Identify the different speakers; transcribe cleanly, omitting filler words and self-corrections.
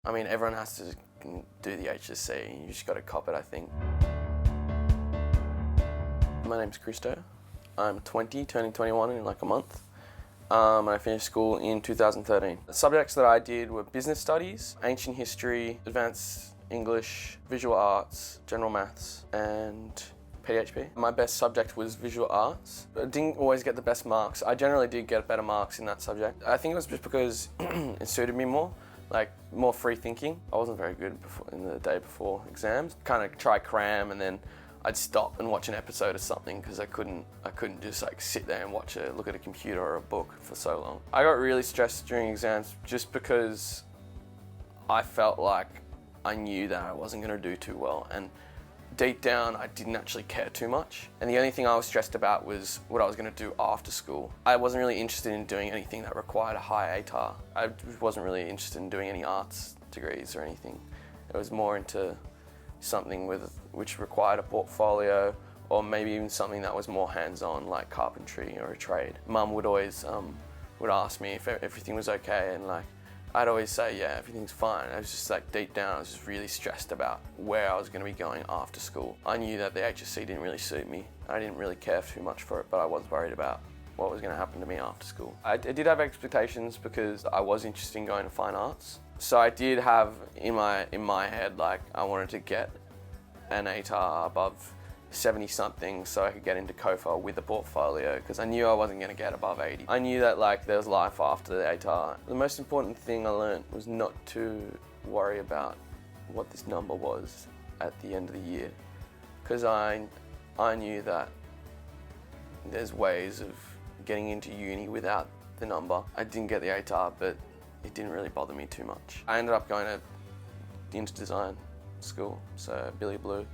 Speaker 1: I mean, everyone has to do the HSC, you just got to cop it, I think. My name's Christo. I'm 20, turning 21 in like a month. I finished school in 2013. The subjects that I did were business studies, ancient history, advanced English, visual arts, general maths, and PHP. My best subject was visual arts. I didn't always get the best marks. I generally did get better marks in that subject. I think it was just because it suited me more, like more free thinking. I wasn't very good in the day before exams. Kind of try cram and then I'd stop and watch an episode of something because I couldn't just like sit there and look at a computer or a book for so long. I got really stressed during exams just because I felt like I knew that I wasn't going to do too well, and deep down I didn't actually care too much, and the only thing I was stressed about was what I was going to do after school. I wasn't really interested in doing anything that required a high ATAR. I wasn't really interested in doing any arts degrees or anything. It was more into something which required a portfolio, or maybe even something that was more hands-on, like carpentry or a trade. Mum would always would ask me if everything was okay, and like I'd always say, yeah, everything's fine. I was just like, deep down, I was just really stressed about where I was going to be going after school. I knew that the HSC didn't really suit me. I didn't really care too much for it, but I was worried about what was going to happen to me after school. I did have expectations because I was interested in going to fine arts. So I did have in my head, like, I wanted to get an ATAR above 70 something so I could get into COFA with a portfolio, because I knew I wasn't going to get above 80. I knew that like there was life after the ATAR. The most important thing I learned was not to worry about what this number was at the end of the year, because I knew that there's ways of getting into uni without the number. I didn't get the ATAR, but it didn't really bother me too much. I ended up going into design school, so Billy Blue.